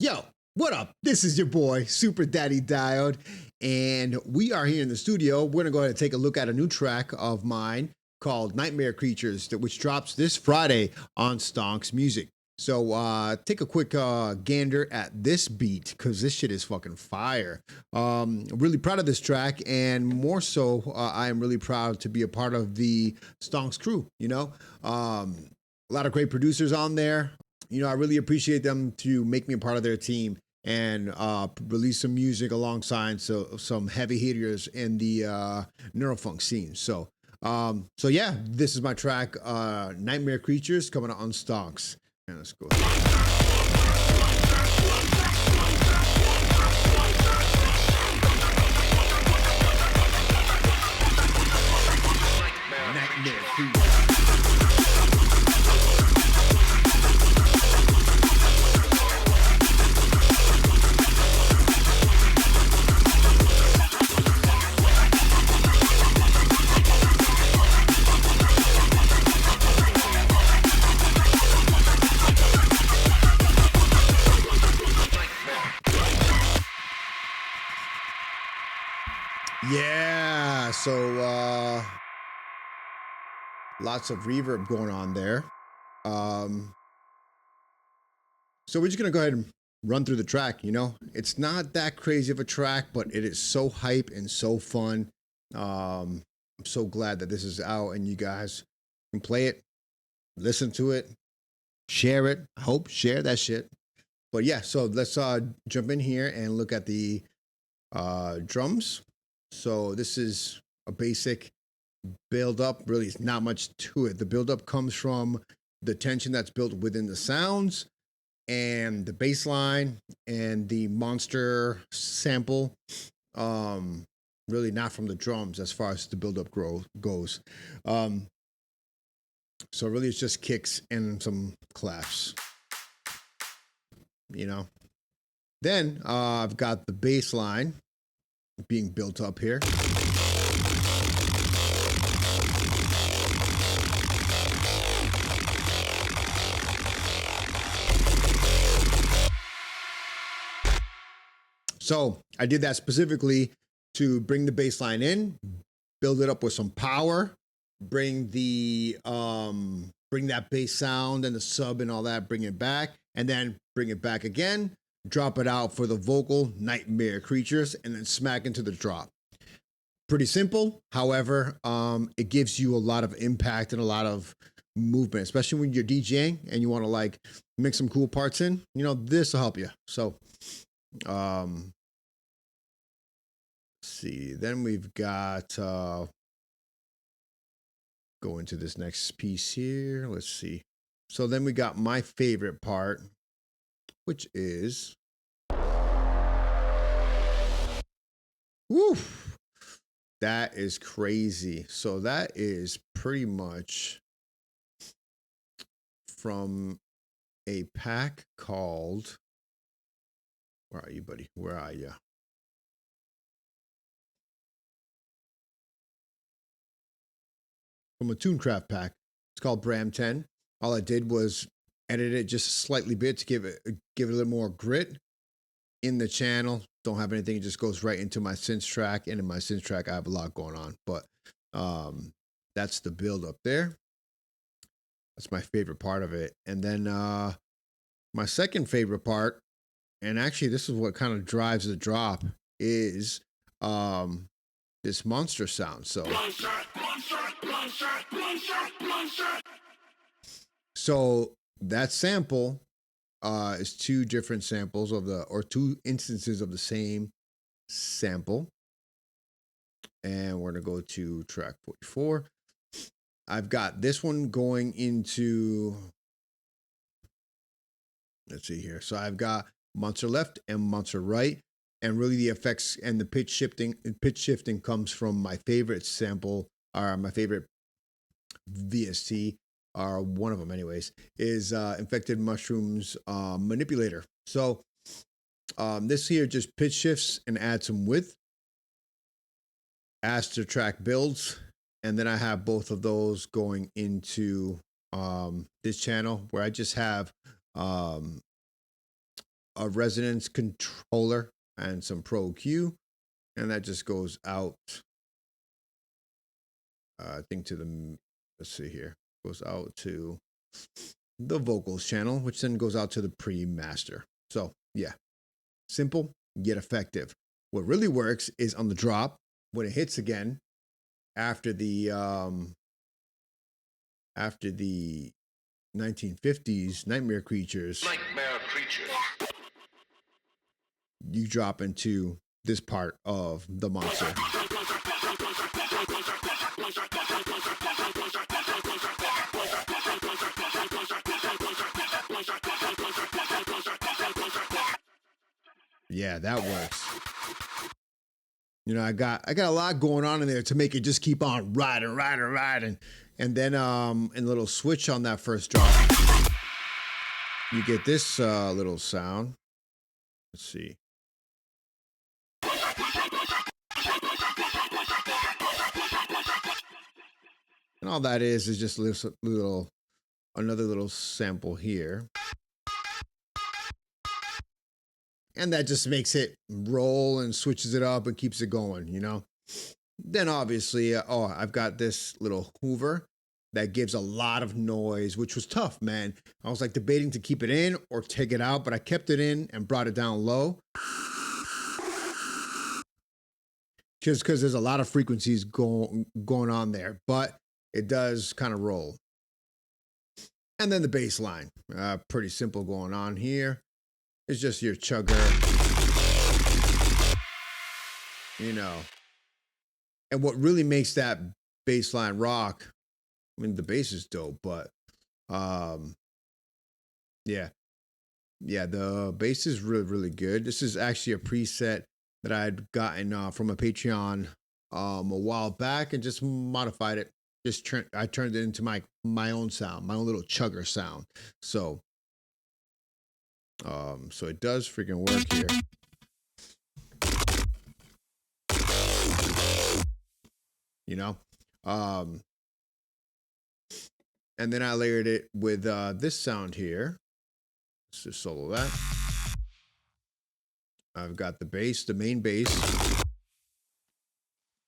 Yo, what up? This is your boy, Super Daddy Diode, and we are here in the studio. We're gonna go ahead and take a look at a new track of mine called Nightmare Creatures, which drops this Friday on Stonx Music. So take a quick gander at this beat, because this shit is fucking fire. Really proud of this track, and more so, I am really proud to be a part of the Stonx crew, a lot of great producers on there. I really appreciate them to make me a part of their team and release some music alongside some heavy hitters in the neurofunk scene. So yeah, this is my track, Nightmare Creatures, coming out on Stonx. Yeah, let's go. Nightmare Creatures. Yeah, so lots of reverb going on there. So we're just gonna go ahead and run through the track. It's not that crazy of a track, but it is so hype and so fun. I'm so glad that this is out and you guys can play it, listen to it, share it. I hope share that shit. But yeah, so let's jump in here and look at the drums. So this is a basic build up. Really, it's not much to it. The build up comes from the tension that's built within the sounds and the bass line and the monster sample. Really not from the drums as far as the build up goes. So really, it's just kicks and some claps. Then I've got the bass line being built up here. So I did that specifically to bring the bass line in, build it up with some power, bring that bass sound and the sub and all that, bring it back, and then bring it back again, drop it out for the vocal Nightmare Creatures, and then smack into the drop. Pretty simple. However, it gives you a lot of impact and a lot of movement, especially when you're DJing and you want to mix some cool parts in. This will help you. So, let's see. Then we've got go into this next piece here. Let's see. So then we got my favorite part, which is, woof, that is crazy. So that is pretty much from a pack called, where are you, buddy? Where are you? From a Tunecraft pack. It's called Bram 10. All I did was edit it just a slightly bit to give it a little more grit in the channel. Don't have anything. It just goes right into my synth track. And in my synth track, I have a lot going on. But that's the build up there. That's my favorite part of it. And then my second favorite part, and actually this is what kind of drives the drop, is this monster sound. So that sample is two different samples or two instances of the same sample. And we're gonna go to track 44. I've got this one going into, let's see here. So I've got monster left and monster right. And really the effects and the pitch shifting comes from my favorite sample, or my favorite VST, or one of them anyways, is Infected Mushrooms Manipulator. So this here just pitch shifts and adds some width as the track builds. And then I have both of those going into this channel where I just have a resonance controller and some ProQ, and that just goes out. I think to the, let's see here, goes out to the vocals channel, which then goes out to the pre-master. So yeah, simple yet effective. What really works is on the drop when it hits again after the 1950s Nightmare Creatures. Nightmare Creatures. You drop into this part of the monster. Yeah, that works. You know, I got a lot going on in there to make it just keep on riding. And then in a little switch on that first drop, you get this little sound. Let's see. And all that is just another little sample here. And that just makes it roll and switches it up and keeps it going, you know? Then obviously, I've got this little Hoover that gives a lot of noise, which was tough, man. I was like debating to keep it in or take it out, but I kept it in and brought it down low. Just because there's a lot of frequencies going on there, but it does kind of roll. And then the bass line, pretty simple going on here. It's just your chugger, you know. And what really makes that bass line rock, I mean, the bass is dope, but yeah, the bass is really, really good. This is actually a preset that I'd gotten from a Patreon a while back and just modified it. I turned it into my own sound, my own little chugger sound. So it does freaking work here. You know? And then I layered it with this sound here. Let's just solo that. I've got the bass, the main bass.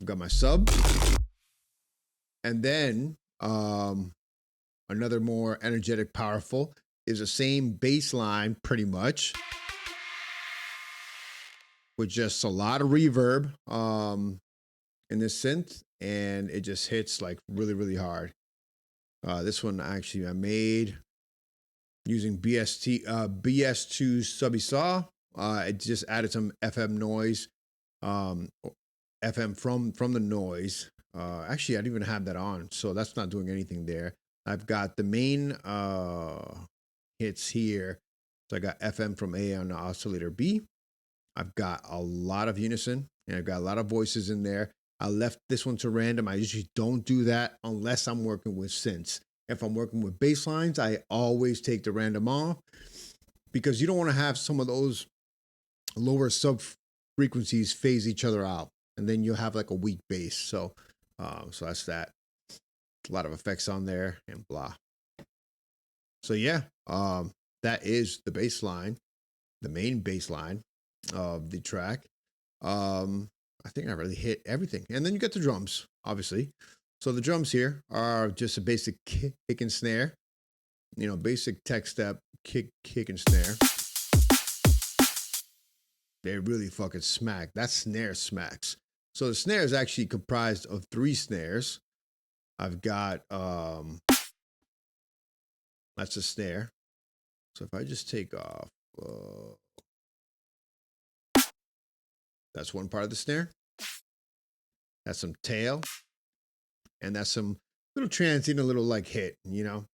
I've got my sub. And then another more energetic, powerful is the same bass line pretty much. With just a lot of reverb in this synth. And it just hits like really, really hard. This one actually I made using BS2 subby saw. It just added some FM noise, FM from the noise. Actually, I didn't even have that on, so that's not doing anything there. I've got the main hits here. So I got FM from A on the oscillator B. I've got a lot of unison, and I've got a lot of voices in there. I left this one to random. I usually don't do that unless I'm working with synths. If I'm working with bass lines, I always take the random off because you don't want to have some of those lower sub frequencies phase each other out, and then you'll have like a weak bass. So that's that. A lot of effects on there and blah. So yeah, that is the bass line, the main bass line of the track. I think I really hit everything. And then you get the drums, obviously. So the drums here are just a basic kick and snare. You know, basic tech step, kick and snare. They really fucking smack. That snare smacks. So the snare is actually comprised of 3 snares. I've got, that's a snare. So if I just take off, that's one part of the snare. That's some tail. And that's some little transient, a little like hit, you know?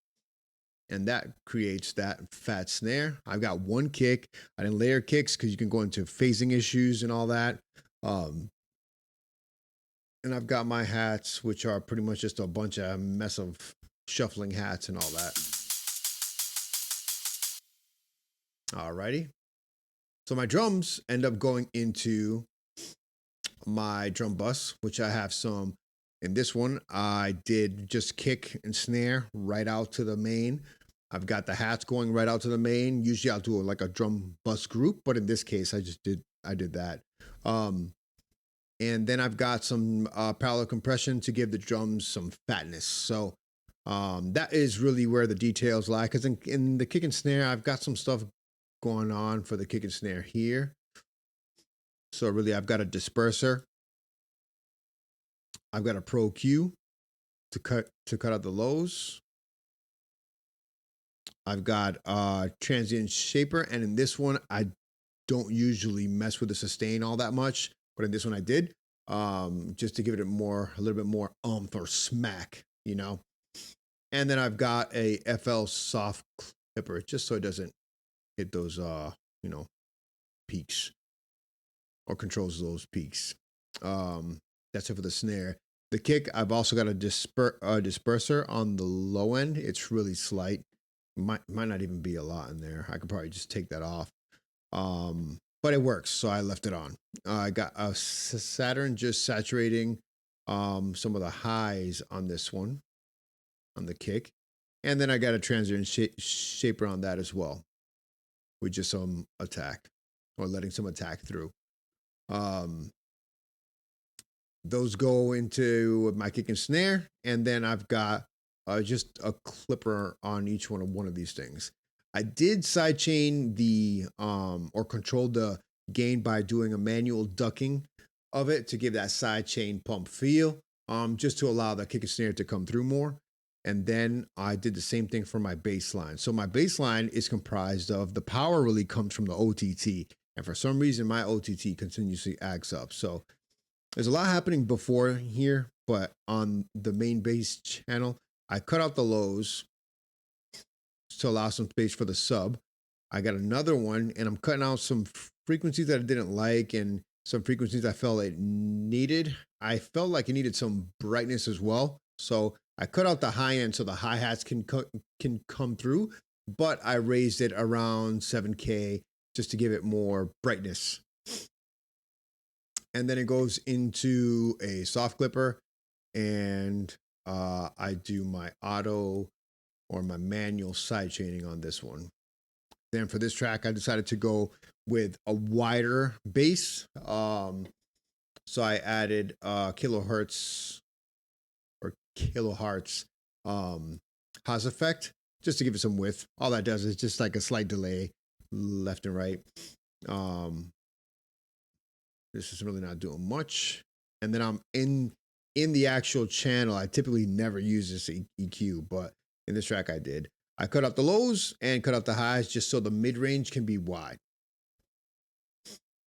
And that creates that fat snare. I've got 1 kick. I didn't layer kicks because you can go into phasing issues and all that. And I've got my hats, which are pretty much just a bunch of mess of shuffling hats and all that. Alrighty. So my drums end up going into my drum bus, which I have some. In this one, I did just kick and snare right out to the main. I've got the hats going right out to the main. Usually I'll do like a drum bus group, but in this case I did that. And then I've got some parallel compression to give the drums some fatness. So that is really where the details lie. Because in the kick and snare, I've got some stuff going on for the kick and snare here. So really, I've got a disperser. I've got a ProQ to cut out the lows. I've got a transient shaper, and in this one, I don't usually mess with the sustain all that much, but in this one I did, just to give it a little bit more oomph or smack, you know. And then I've got a FL soft clipper, just so it doesn't hit those, you know, peaks or controls those peaks. That's it for the snare. The kick, I've also got a disperser on the low end. It's really slight. Might not even be a lot in there. I could probably just take that off. But it works, so I left it on. I got a Saturn just saturating some of the highs on this one, on the kick. And then I got a transient shaper on that as well, with just some attack, or letting some attack through. Those go into my kick and snare, and then I've got just a clipper on each one of these things. I did sidechain the or control the gain by doing a manual ducking of it to give that sidechain pump feel, just to allow the kick and snare to come through more. And then I did the same thing for my bass line. So my bass line is comprised of, the power really comes from the OTT, and for some reason my OTT continuously acts up. So there's a lot happening before here, but on the main bass channel, I cut out the lows to allow some space for the sub. I got another one, and I'm cutting out some frequencies that I didn't like and some frequencies I felt it needed. I felt like it needed some brightness as well. So I cut out the high end so the hi-hats can come through, but I raised it around 7K just to give it more brightness. And then it goes into a soft clipper, and I do my auto or my manual side chaining on this one. Then for this track, I decided to go with a wider bass. So I added kilohertz Haas effect just to give it some width. All that does is just like a slight delay left and right. This is really not doing much. And then I'm in the actual channel. I typically never use this EQ, but in this track I did. I cut out the lows and cut out the highs just so the mid-range can be wide.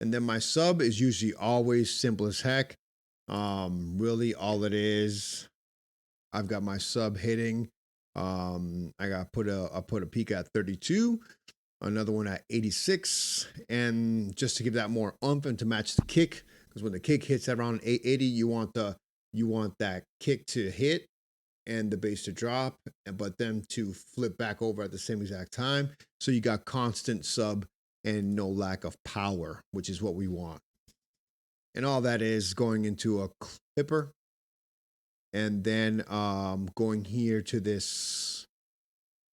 And then my sub is usually always simple as heck. Really all it is, I've got my sub hitting. I put a peak at 32, another one at 86, and just to give that more oomph and to match the kick, because when the kick hits at around 880, you want that kick to hit and the bass to drop, but them to flip back over at the same exact time. So you got constant sub and no lack of power, which is what we want. And all that is going into a clipper. And then going here to this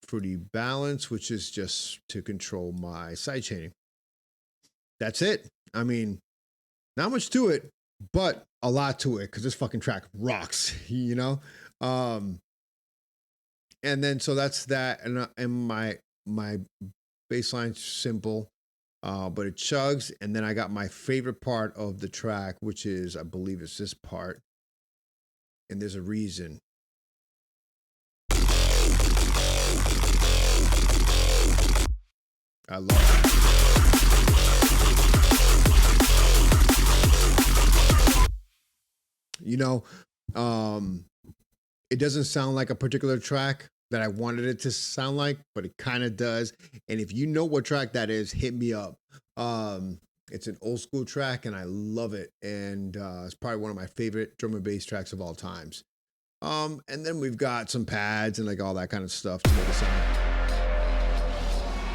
fruity balance, which is just to control my side chaining. That's it. I mean, not much to it, but a lot to it, because this fucking track rocks, you know? And then so that's that, and my bass line's simple, but it chugs. And then I got my favorite part of the track, which is, I believe it's this part, and there's a reason. I love it. You know, it doesn't sound like a particular track that I wanted it to sound like, but it kind of does. And if you know what track that is, hit me up. It's an old school track, and I love it. And it's probably one of my favorite drum and bass tracks of all times. And then we've got some pads and like all that kind of stuff to make it sound.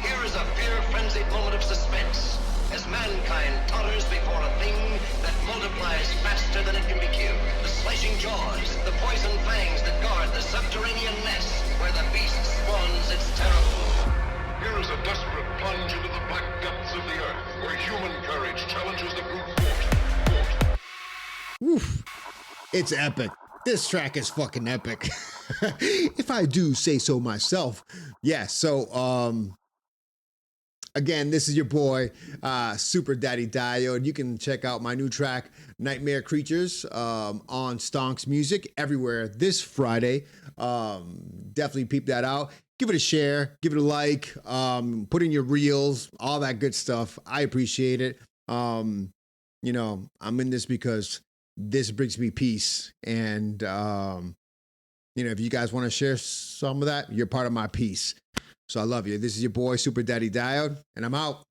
Here is a fear-frenzied moment of suspense as mankind totters before a thing that multiplies faster than it can be killed. The slashing jaws, the poison fangs that guard the subterranean nest where the beast spawns its terrible Human courage challenges the brute force. Oof. It's epic. This track is fucking epic. If I do say so myself. Yeah, so again, this is your boy, Super Daddy Diode. You can check out my new track, Nightmare Creatures, on Stonx Music everywhere this Friday. Definitely peep that out. Give it a share, give it a like, put in your reels, all that good stuff. I appreciate it. You know, I'm in this because this brings me peace. And, you know, if you guys want to share some of that, you're part of my peace. So I love you. This is your boy, Super Daddy Diode, and I'm out.